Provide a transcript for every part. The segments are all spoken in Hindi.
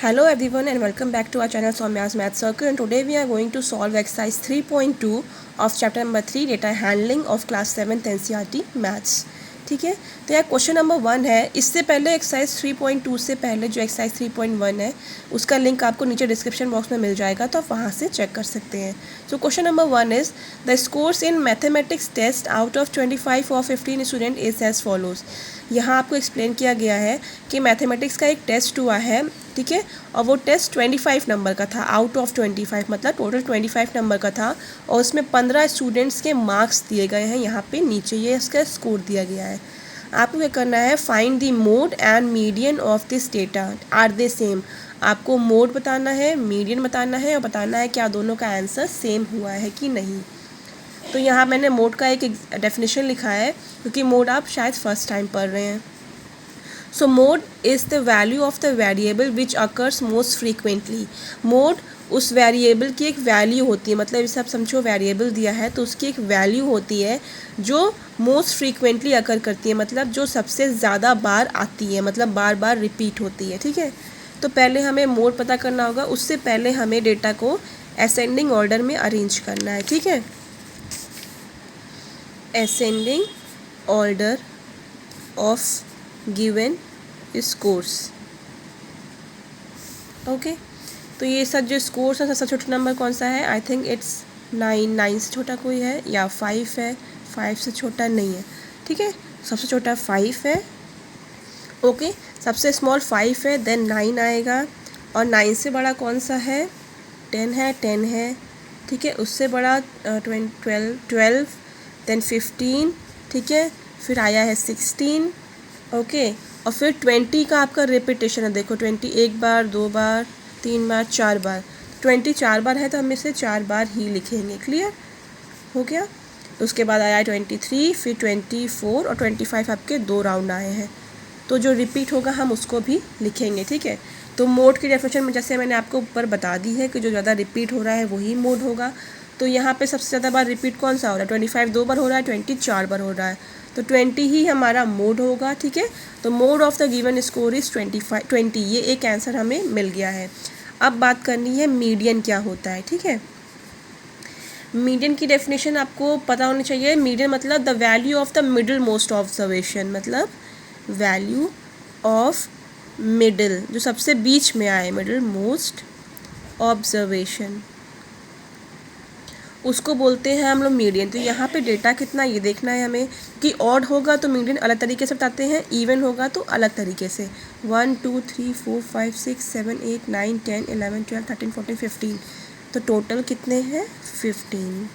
Hello everyone and welcome back to our channel Soumya's Math Circle, and today we are going to solve exercise 3.2 of chapter number 3 data handling of class 7th NCERT Maths. ठीक है, तो यहाँ क्वेश्चन नंबर 1 है. इससे पहले एक्सरसाइज 3.2 से पहले जो एक्सरसाइज 3.1 है उसका लिंक आपको नीचे डिस्क्रिप्शन बॉक्स में मिल जाएगा, तो आप वहाँ से चेक कर सकते हैं. So question number 1 is the scores in mathematics test out of 25 और 15 स्टूडेंट इज एज फॉलोज. यहाँ आपको एक्सप्लेन किया गया है कि मैथमेटिक्स का एक टेस्ट हुआ है, ठीक है, और वो टेस्ट 25 नंबर का था. आउट ऑफ 25 मतलब टोटल 25 नंबर का था, और उसमें 15 स्टूडेंट्स के मार्क्स दिए गए हैं. यहाँ पे नीचे ये इसका स्कोर दिया गया है. आपको क्या करना है, find the mode and median of this data are they same. आपको मोड बताना है, मीडियन बताना है, और बताना है क्या दोनों का आंसर सेम हुआ है कि नहीं. तो यहाँ मैंने मोड का एक डेफिनेशन लिखा है क्योंकि मोड आप शायद फर्स्ट टाइम पढ़ रहे हैं. सो mode is the value of the variable which occurs most frequently. Mode उस वेरिएबल की एक वैल्यू होती है, मतलब जैसे आप समझो वेरिएबल दिया है तो उसकी एक वैल्यू होती है जो मोस्ट फ्रीक्वेंटली अकर करती है, मतलब जो सबसे ज़्यादा बार आती है, मतलब बार बार रिपीट होती है. ठीक है, तो पहले हमें मोड पता करना होगा. उससे पहले हमें डेटा को असेंडिंग ऑर्डर में अरेंज करना है. ठीक है, ascending order of given scores. Okay, तो ये सब जो स्कोर्स है सबसे छोटा नंबर कौन सा है? आई थिंक इट्स 9 से छोटा कोई है, या 5 है. 5 से छोटा नहीं है. ठीक है, सबसे छोटा 5 है. ओके, सबसे स्मॉल 5 है, देन 9 आएगा, और 9 से बड़ा कौन सा है? 10 है. ठीक है, उससे बड़ा 12 देन 15. ठीक है, फिर आया है 16. ओके, और फिर 20 का आपका रिपीटेशन है. देखो 20 एक बार, 2 बार, 3 बार, 4 बार. 20 4 बार है तो हम इसे 4 बार ही लिखेंगे. क्लियर हो गया. उसके बाद आया 23, फिर 24 और 25 आपके 2 राउंड आए हैं, तो जो रिपीट होगा हम उसको भी लिखेंगे. ठीक है, तो मोड की डेफिनेशन में जैसे मैंने आपको ऊपर बता दी है कि जो ज़्यादा रिपीट हो रहा है वही मोड होगा. तो यहाँ पे सबसे ज़्यादा बार रिपीट कौन सा हो रहा है? 25 2 बार हो रहा है, 20 4 बार हो रहा है, तो 20 ही हमारा मोड होगा. ठीक है, तो mode of the given score is 20. ये एक आंसर हमें मिल गया है. अब बात करनी है मीडियन क्या होता है. ठीक है, मीडियन की डेफिनेशन आपको पता होनी चाहिए. मीडियन मतलब the value of the middle most observation, मतलब वैल्यू ऑफ मिडिल, जो सबसे बीच में आए, मिडिल मोस्ट ऑब्जर्वेशन, उसको बोलते हैं हम लोग मीडियन. तो यहाँ पे डेटा कितना ये देखना है हमें, कि ऑड होगा तो मीडियन अलग तरीके से बताते हैं, इवन होगा तो अलग तरीके से. 1 2 3 4 5 6 7 8 9 10 11 12 13 14 15, तो टोटल कितने हैं? 15.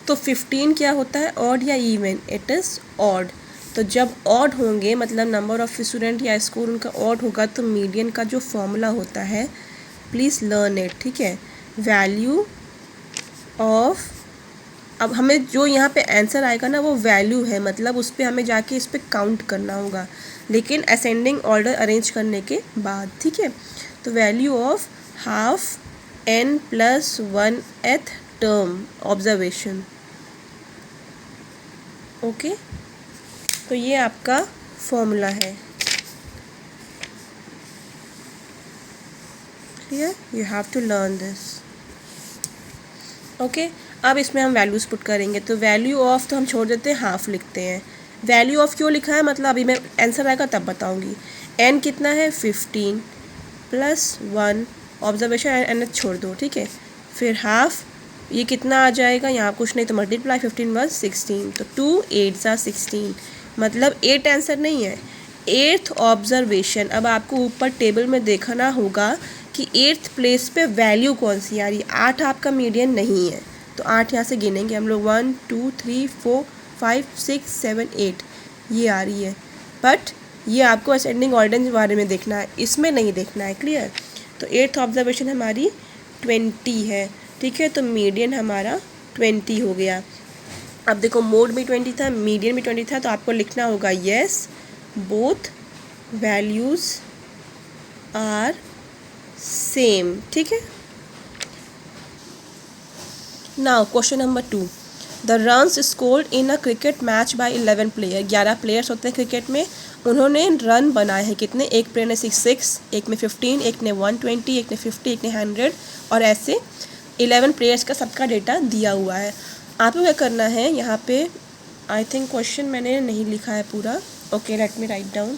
तो 15 क्या होता है, ऑड या इवन? It is odd. तो जब ऑड होंगे मतलब नंबर ऑफ स्टूडेंट या स्कोर उनका ऑड होगा, तो मीडियन का जो फॉर्मूला होता है, प्लीज़ लर्न इट. ठीक है, वैल्यू ऑफ, अब हमें जो यहाँ पे आंसर आएगा ना वो वैल्यू है, मतलब उस पर हमें जाके इस पर काउंट करना होगा, लेकिन असेंडिंग ऑर्डर अरेंज करने के बाद. ठीक है, तो value of half n + 1th term observation. Okay, तो ये आपका फॉर्मूला है. Clear, you have to learn this. Okay, अब इसमें हम वैल्यूज़ पुट करेंगे. तो वैल्यू ऑफ तो हम छोड़ देते हैं, हाफ लिखते हैं. वैल्यू ऑफ क्यों लिखा है, मतलब अभी मैं आंसर आएगा तब बताऊंगी. n कितना है? 15 + 1 ऑब्जर्वेशन, एन छोड़ दो. ठीक है, फिर हाफ, ये कितना आ जाएगा? यहाँ कुछ नहीं तो मल्टीप्लाई, 15 + 16, तो 2 8 = 16, मतलब 8 आंसर नहीं है, 8th ऑब्जर्वेशन. अब आपको ऊपर टेबल में देखना होगा कि 8th प्लेस पे वैल्यू कौन सी आ रही है. 8 आपका मीडियन नहीं है, तो 8 यहाँ से गिनेंगे हम लोग. 1 2 3 4 5 6 7 8 ये आ रही है, बट ये आपको असेंडिंग ऑर्डर के बारे में देखना है, इसमें नहीं देखना है. क्लियर, तो 8th ऑब्जर्वेशन हमारी 20 है. ठीक है, तो मीडियन हमारा 20 हो गया. अब देखो मोड भी 20 था, मीडियन भी 20 था, तो आपको लिखना होगा yes both values are same. ठीक है, now question number 2. The runs scored in a cricket match by 11 player. 11 players होते हैं क्रिकेट में, उन्होंने रन बनाए हैं कितने, एक प्लेयर ने 6, एक में 15, एक ने 120, एक ने 50, एक ने 100 और ऐसे 11 प्लेयर्स का सबका डेटा दिया हुआ है। आपको क्या करना है यहाँ पे, आई थिंक क्वेश्चन मैंने नहीं लिखा है पूरा, okay let me write down.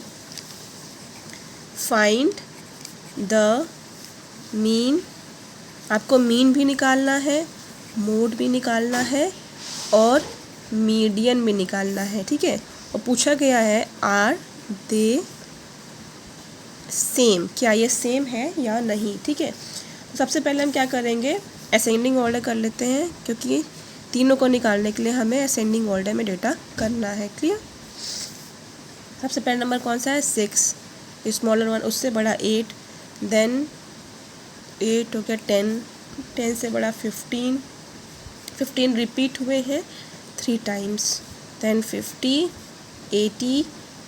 Find the mean, आपको मीन भी निकालना है, मोड भी निकालना है और मीडियन भी निकालना है, ठीक है। और पूछा गया है आर दे सेम, क्या ये सेम है या नहीं, ठीक है। सबसे पहले हम क्या करेंगे, असेंडिंग ऑर्डर कर लेते हैं क्योंकि तीनों को निकालने के लिए हमें असेंडिंग ऑर्डर में डेटा करना है, क्लियर। सबसे पहला नंबर कौन सा है, 6, स्मॉलर वन, उससे बड़ा 8, देन 8 हो गया 10, 10 से बड़ा 15, 15 रिपीट हुए हैं 3 टाइम्स, देन 50, 80,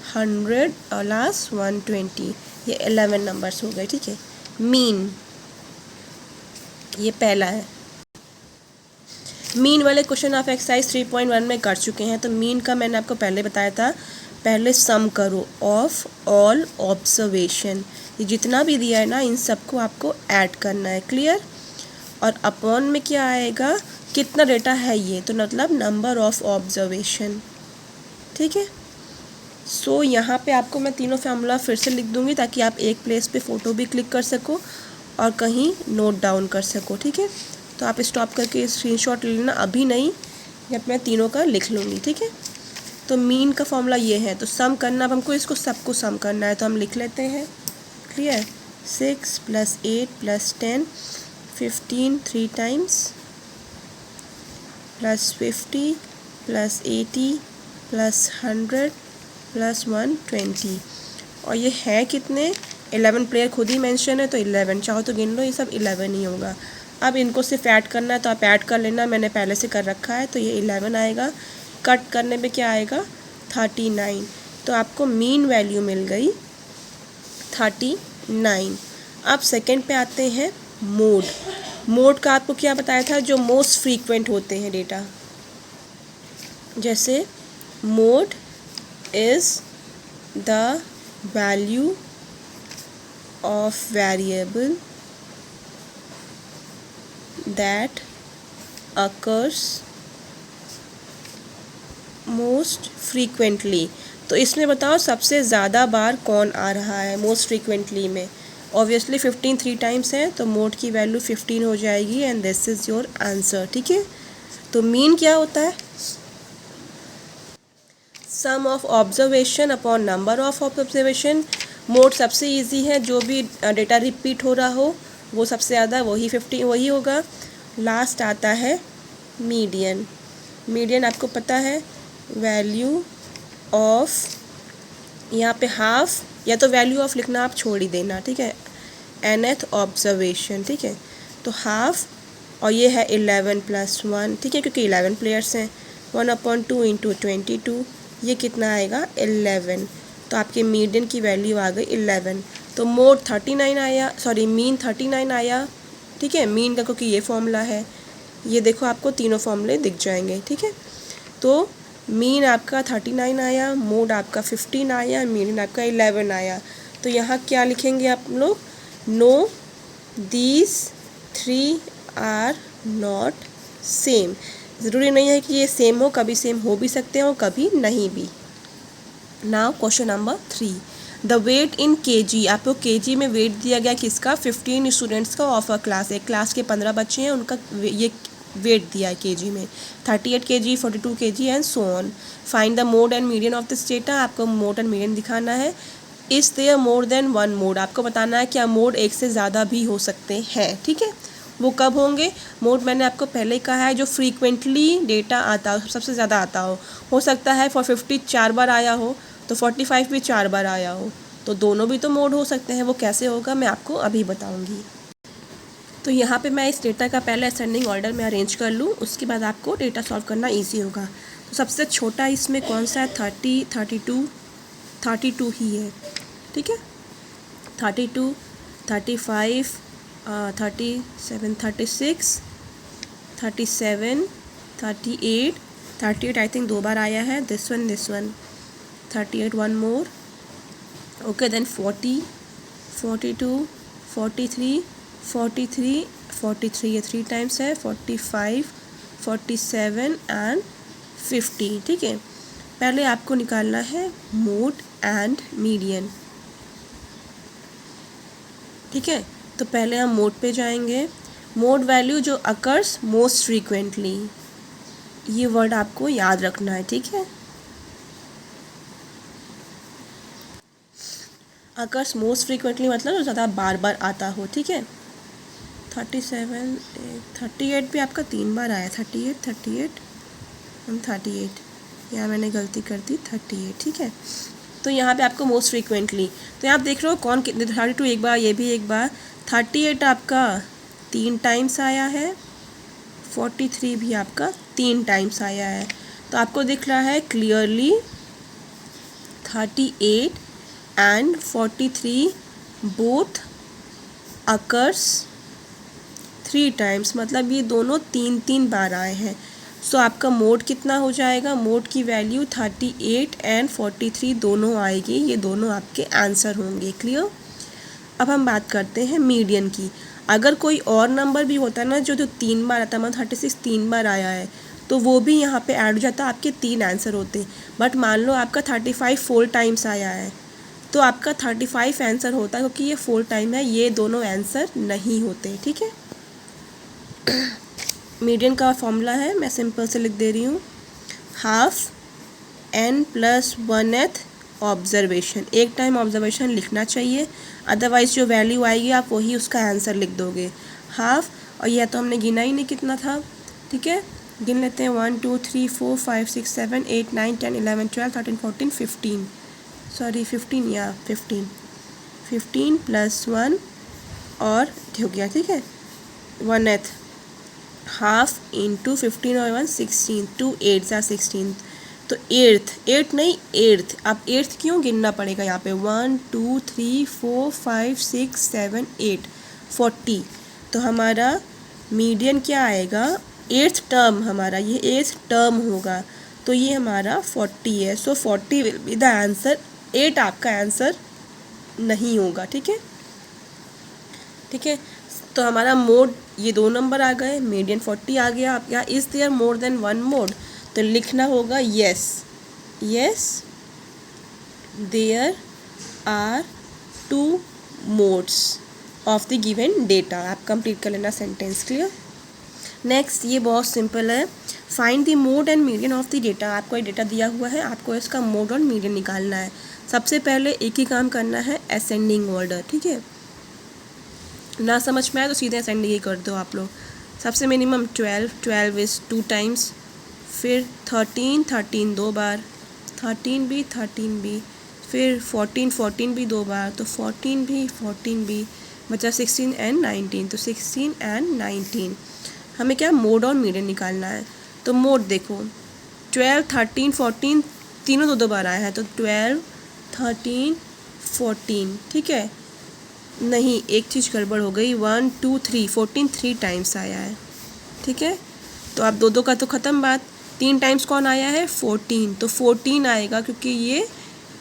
100 और लास्ट 120, ये 11 नंबर्स हो गए, ठीक है। मीन, ये पहला है। मीन वाले क्वेश्चन आप एक्सरसाइज 3.1 में कर चुके हैं, तो मीन का मैंने आपको पहले बताया था, पहले सम करो ऑफ ऑल ऑब्जर्वेशन, ये जितना भी दिया है ना इन सबको आपको ऐड करना है, क्लियर। और अपॉन में क्या आएगा, कितना डेटा है ये, तो मतलब नंबर ऑफ ऑब्जर्वेशन, ठीक है। सो यहाँ पे आपको मैं तीनों फार्मूला फिर से लिख दूँगी ताकि आप एक प्लेस पे फ़ोटो भी क्लिक कर सको और कहीं नोट डाउन कर सको, ठीक है। तो आप स्टॉप करके स्क्रीनशॉट ले लेना, अभी नहीं, जब मैं तीनों का लिख लूँगी, ठीक है। तो मीन का फॉर्मूला ये है, तो सम करना, अब हमको इसको सबको सम करना है, तो हम लिख लेते हैं, क्लियर। 6 + 8 + 10, 15 3 टाइम्स, प्लस 50 + 80 + 100 + 120, और ये है कितने, 11 प्लेयर खुद ही मेंशन है तो 11, चाहो तो गिन लो, ये सब 11 ही होगा। अब इनको सिर्फ ऐड करना है तो आप ऐड कर लेना, मैंने पहले से कर रखा है, तो ये 11 आएगा, कट करने पे क्या आएगा 39, तो आपको मीन वैल्यू मिल गई 39। अब सेकंड पे आते हैं मोड। मोड का आपको क्या बताया था, जो मोस्ट फ्रीक्वेंट होते हैं डेटा, जैसे mode is the value of variable that occurs most frequently, तो इसमें बताओ सबसे ज़्यादा बार कौन आ रहा है मोस्ट फ्रीक्वेंटली में, ऑब्वियसली 15 3 टाइम्स है तो मोड की वैल्यू 15 हो जाएगी and this is your answer, ठीक है। तो मीन क्या होता है, sum of observation upon number of observation. Mode सबसे इजी है, जो भी डेटा रिपीट हो रहा हो वो सबसे ज़्यादा वही 50 वही होगा। लास्ट आता है मीडियन। मीडियन आपको पता है वैल्यू ऑफ, यहाँ पे हाफ या तो वैल्यू ऑफ लिखना आप छोड़ ही देना, ठीक है, nth ऑब्जर्वेशन, ठीक है। तो हाफ, और ये है 11 + 1, ठीक है, क्योंकि 11 प्लेयर्स हैं, 1/2 × 22, ये कितना आएगा 11, तो आपके मीडियन की वैल्यू आ गई 11। तो मोड 39 आया, सॉरी मीन 39 आया, ठीक है। मीन का क्योंकि ये फॉर्मूला है, ये देखो आपको तीनों फॉर्मूले दिख जाएंगे, ठीक है। तो मीन आपका 39 आया, मोड आपका 15 आया, मीडियन आपका 11 आया। तो यहाँ क्या लिखेंगे आप लोग, no these 3 are not same. ज़रूरी नहीं है कि ये सेम हो, कभी सेम हो भी सकते हैं और कभी नहीं भी। Now question number 3, the weight in kg, आपको kg में वेट दिया गया किसका, 15 स्टूडेंट्स का ऑफ अ क्लास, एक क्लास के 15 बच्चे हैं, उनका ये वेट दिया है kg में, 38 kg, 42 kg and so on. Find the mode and median of this data, आपको मोड एंड मीडियन दिखाना है। Is there more than one mode, आपको बताना है क्या मोड एक से ज़्यादा भी हो सकते हैं, ठीक है। वो कब होंगे, मोड मैंने आपको पहले ही कहा है जो फ्रीक्वेंटली डेटा आता हो, सबसे ज़्यादा आता हो सकता है फॉर 50 4 बार आया हो तो 45 भी 4 बार आया हो, तो दोनों भी तो मोड हो सकते हैं। वो कैसे होगा मैं आपको अभी बताऊंगी। तो यहाँ पे मैं इस डेटा का पहले असेंडिंग ऑर्डर में अरेंज कर लूँ, उसके बाद आपको डेटा सॉल्व करना इजी होगा। तो सबसे छोटा इसमें कौन सा है, 30 32 ही है, ठीक है। 32 35 37 36 37 38 38 आई थिंक 2 बार आया है, this one 38 1 more okay then 40, 42, 43, 43, 43 ये 3 टाइम्स है, 45, 47 एंड 50। ठीक है, पहले आपको निकालना है मोड एंड मीडियन। ठीक है, तो पहले हम मोड पे जाएंगे। मोड वैल्यू जो अकर्स मोस्ट फ्रीक्वेंटली, ये वर्ड आपको याद रखना है। ठीक है, अकर्स मोस्ट फ्रीक्वेंटली मतलब जो ज़्यादा बार बार आता हो। ठीक है, 37, 38 भी आपका 3 बार आया, 38, 38 एंड 38, यहाँ मैंने गलती कर दी 38। ठीक है, तो यहाँ पे आपको मोस्ट फ्रीक्वेंटली, तो यहाँ आप देख रहे हो कौन कितने, 32 एक बार, ये भी एक बार, 38 आपका 3 टाइम्स आया है, 43 भी आपका 3 टाइम्स आया है। तो आपको दिख रहा है clearly 38 and 43 both occurs 3 times, मतलब ये दोनों 3 बार आए हैं। सो आपका मोड कितना हो जाएगा, मोड की वैल्यू 38 एंड 43 दोनों आएगी, ये दोनों आपके आंसर होंगे। क्लियर। अब हम बात करते हैं मीडियन की। अगर कोई और नंबर भी होता ना जो 3 बार आता, मतलब 36 3 बार आया है, तो वो भी यहाँ पे ऐड हो जाता, आपके 3 आंसर होते। बट मान लो आपका 35 4 टाइम्स आया है, तो आपका 35 आंसर होता, क्योंकि ये 4 टाइम है, ये दोनों आंसर नहीं होते। ठीक है, मीडियन का फॉर्मूला है, मैं सिंपल से लिख दे रही हूँ, half n plus 1th observation. एक टाइम ऑब्जर्वेशन लिखना चाहिए, अदरवाइज जो वैल्यू आएगी आप वही उसका आंसर लिख दोगे। हाफ, और यह तो हमने गिना ही नहीं कितना था। ठीक है, गिन लेते हैं, 1 2 3 4 5 6 7 8 9 10 11 12 13 14 15, सॉरी 15 या 15 प्लस 1 और हो गया। ठीक है, 1th, हाफ इंटू 15 और 1 16, 2 8 16, तो एट्थ नहीं एट्थ। अब एट्थ क्यों गिनना पड़ेगा यहाँ पे, 1 2 3 4 5 6 7 8 40। तो हमारा मीडियन क्या आएगा, एट्थ टर्म, हमारा ये एट्थ टर्म होगा, तो ये हमारा 40 है। सो 40 विल बी द आंसर, 8 आपका आंसर नहीं होगा। ठीक है, ठीक है, तो हमारा मोड ये 2 नंबर आ गए, मीडियन 40 आ गया। आप यहाँ is there more than 1 mode, तो लिखना होगा yes yes there are 2 modes of the given data. आप कंप्लीट कर लेना सेंटेंस। क्लियर। नेक्स्ट, ये बहुत सिंपल है, find the mode and median of the data. आपको एक डेटा दिया हुआ है, आपको इसका मोड और मीडियन निकालना है। सबसे पहले एक ही काम करना है, असेंडिंग ऑर्डर। ठीक है, ना समझ में आए तो सीधे असेंडिंग ही कर दो आप लोग। सबसे मिनिमम 12 इज़ 2 टाइम्स, फिर 13 2 बार, 13 भी, फिर 14 भी 2 बार, तो 14 भी बचा 16 एंड 19, तो 16 एंड 19 हमें क्या मोड और मीडियन निकालना है। तो मोड देखो, 12 13 14 तीनों 2 बार आया है, तो 12 13 14। ठीक है, नहीं एक चीज़ गड़बड़ हो गई, 1 2 3 14 3 टाइम्स आया है। ठीक है, तो आप 2 का तो ख़त्म बात, 3 टाइम्स कौन आया है, 14, तो 14 आएगा, क्योंकि ये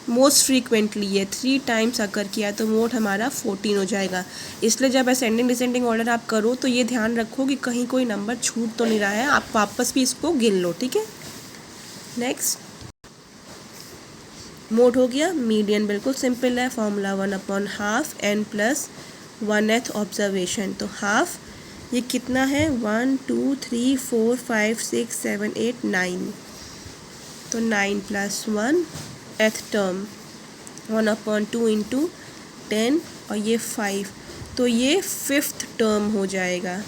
मोस्ट फ्रीक्वेंटली है, 3 टाइम्स अकर किया, तो मोड हमारा 14 हो जाएगा। इसलिए जब असेंडिंग डिसेंडिंग ऑर्डर आप करो तो ये ध्यान रखो कि कहीं कोई नंबर छूट तो नहीं रहा है, आप वापस भी इसको गिन लो। ठीक है, नेक्स्ट, मोड हो गया। मीडियन बिल्कुल सिंपल है, formula half n plus 1th observation. तो हाफ ये कितना है, 1 2 3 4 5 6 7 8 9, तो 9 प्लस 1th टर्म, 1/2 इंटू 10 और ये 5, तो ये 5th टर्म हो जाएगा।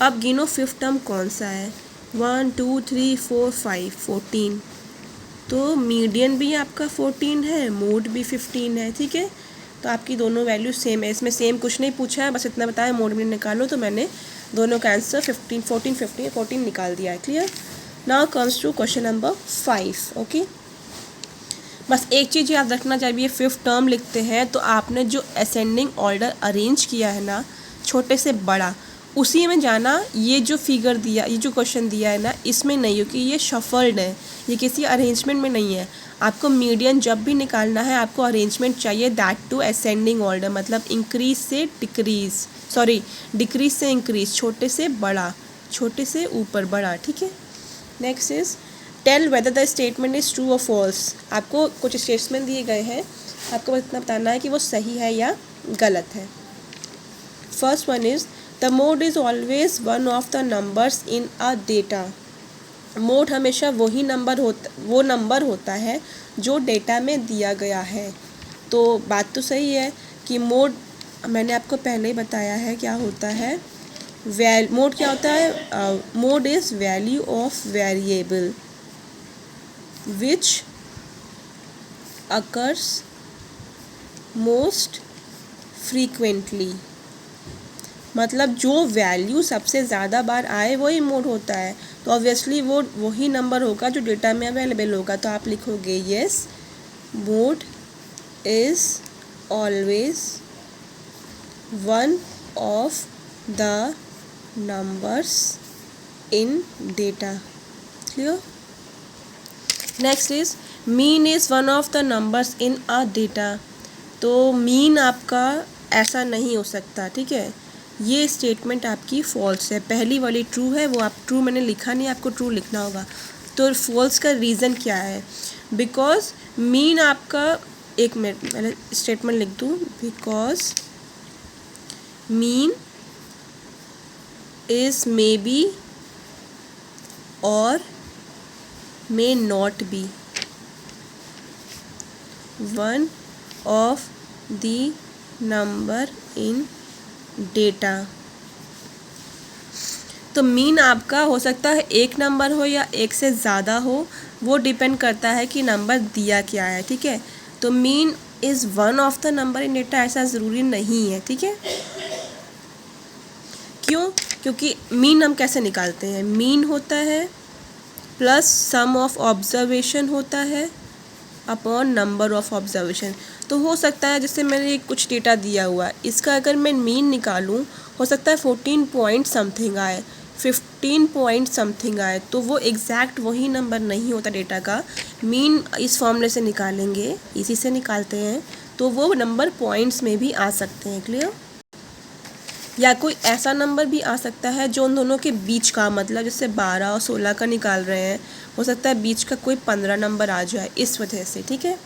अब गिनो 5th टर्म कौन सा है, 1 2 3 4 5 14, तो मीडियन भी आपका 14 है, मोड भी 15 है। ठीक है, तो आपकी दोनों वैल्यू सेम है, इसमें सेम कुछ नहीं पूछा है, बस इतना बताया मोड में निकालो, तो मैंने दोनों का आंसर 15 14 15 14 निकाल दिया है। Clear. Now comes to question number 5। Okay, बस एक चीज़ याद रखना, जब ये 5th टर्म लिखते हैं तो आपने जो असेंडिंग ऑर्डर अरेंज किया है ना, छोटे से बड़ा, उसी में जाना। ये जो फिगर दिया, ये जो क्वेश्चन दिया है ना, इसमें नहीं, क्योंकि ये शफल्ड है, ये किसी अरेंजमेंट में नहीं है। आपको मीडियन जब भी निकालना है आपको अरेंजमेंट चाहिए, दैट टू असेंडिंग ऑर्डर, मतलब इंक्रीज से डिक्रीज, सॉरी डिक्रीज से इंक्रीज, छोटे से बड़ा, छोटे से ऊपर बड़ा, ठीक है। Next is tell whether the statement is true और फॉल्स। आपको कुछ स्टेटमेंट दिए गए हैं, आपको इतना बताना है कि वो सही है या गलत है। First one is the mode is always one of the numbers in a data. Mode हमेशा वो नंबर होता है जो डेटा में दिया गया है। तो बात तो सही है कि मोड, मैंने आपको पहले ही बताया है क्या होता है, मोड क्या होता है, mode is value of variable which occurs most frequently, मतलब जो वैल्यू सबसे ज़्यादा बार आए वही मोड होता है। तो ऑब्वियसली वो वही नंबर होगा जो डेटा में अवेलेबल होगा। तो आप लिखोगे yes, mode is always one of the numbers in data. Clear? Next is mean is one of the numbers in a data. तो मीन आपका ऐसा नहीं हो सकता, ठीक है, ये स्टेटमेंट आपकी फ़ॉल्स है। पहली वाली ट्रू है, वो आप ट्रू मैंने लिखा नहीं, आपको ट्रू लिखना होगा। तो फॉल्स का रीज़न क्या है, बिकॉज मीन आपका, एक मिनट मैंने स्टेटमेंट लिख दूँ, because mean is may be और may not be one of the number in data। तो मीन आपका हो सकता है एक नंबर हो या एक से ज़्यादा हो, वो डिपेंड करता है कि नंबर दिया क्या है, ठीक है। तो mean is one of the number in data ऐसा ज़रूरी नहीं है, ठीक है। क्यों? क्योंकि मीन हम कैसे निकालते हैं, मीन होता है प्लस सम ऑफ ऑब्जर्वेशन होता है अपॉन नंबर ऑफ ऑब्जर्वेशन। तो हो सकता है जैसे मैंने कुछ डेटा दिया हुआ है, इसका अगर मैं मीन निकालूं, हो सकता है 14 पॉइंट समथिंग आए, 15 पॉइंट समथिंग आए, तो वो एग्जैक्ट वही नंबर नहीं होता डेटा का। मीन इस फॉर्मूले से निकालेंगे, इसी से निकालते हैं, तो वो नंबर पॉइंट्स में भी आ सकते हैं। क्लियर? या कोई ऐसा नंबर भी आ सकता है जो उन दोनों के बीच का, मतलब जैसे 12 और 16 का निकाल रहे हैं, हो सकता है बीच का कोई 15 नंबर आ जाए, इस वजह से, ठीक है।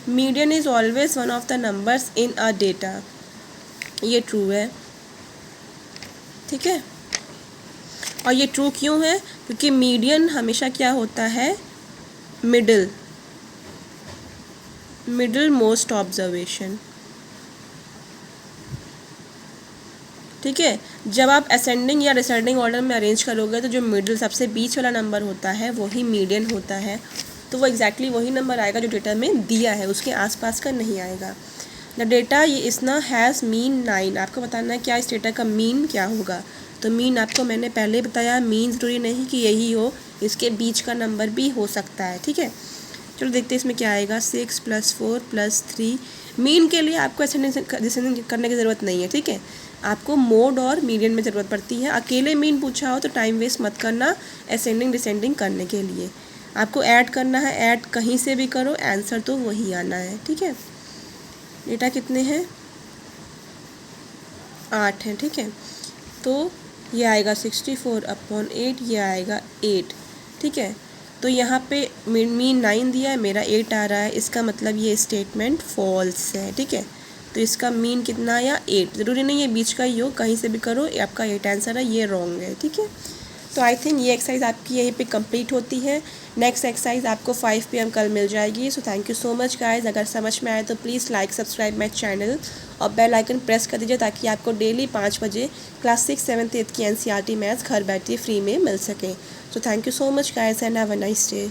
Median is always one of the numbers in a data, ये ट्रू है, ठीक है। और ये ट्रू क्यों है? क्योंकि मीडियन हमेशा क्या होता है, मिडिल मोस्ट ऑब्जर्वेशन, ठीक है। जब आप असेंडिंग या डिसेंडिंग ऑर्डर में अरेंज करोगे तो जो मिडिल सबसे बीच वाला नंबर होता है वही मीडियन होता है। तो वो एग्जैक्टली वही नंबर आएगा जो डेटा में दिया है, उसके आसपास का नहीं आएगा। द डेटा ये इसना हैज़ मीन 9। आपको बताना है क्या इस डेटा का मीन क्या होगा। तो मीन आपको मैंने पहले बताया, मीन ज़रूरी नहीं कि यही हो, इसके बीच का नंबर भी हो सकता है, ठीक है। चलो देखते हैं इसमें क्या आएगा, 6 + 4 + 3। मीन के लिए आपको डिसेंडिंग करने की ज़रूरत नहीं है, ठीक है। आपको मोड और मीडियन में ज़रूरत पड़ती है। अकेले मीन पूछा हो तो टाइम वेस्ट मत करना असेंडिंग डिसेंडिंग करने के लिए। आपको ऐड करना है, ऐड कहीं से भी करो, आंसर तो वही आना है, ठीक है। डेटा कितने हैं, 8 हैं, ठीक है। तो ये आएगा 64/8, ये आएगा 8, ठीक है। तो यहाँ पे मीन 9 दिया है, मेरा 8 आ रहा है, इसका मतलब ये स्टेटमेंट फॉल्स है, ठीक है। तो इसका मीन कितना आया, 8। ज़रूरी नहीं है बीच का ही हो, कहीं से भी करो, आपका 8 आंसर है, ये रॉन्ग है, ठीक है। तो आई थिंक ये एक्सरसाइज आपकी यहीं पे कंप्लीट होती है। नेक्स्ट एक्सरसाइज आपको 5 PM कल मिल जाएगी। So thank you so much guys. अगर समझ में आए तो please like subscribe my channel और बेल आइकन प्रेस कर दीजिए ताकि आपको डेली 5 बजे क्लास 6, 7, 8 की NCERT मैथ्स घर बैठे फ्री में मिल सके। So thank you so much guys and have a nice day.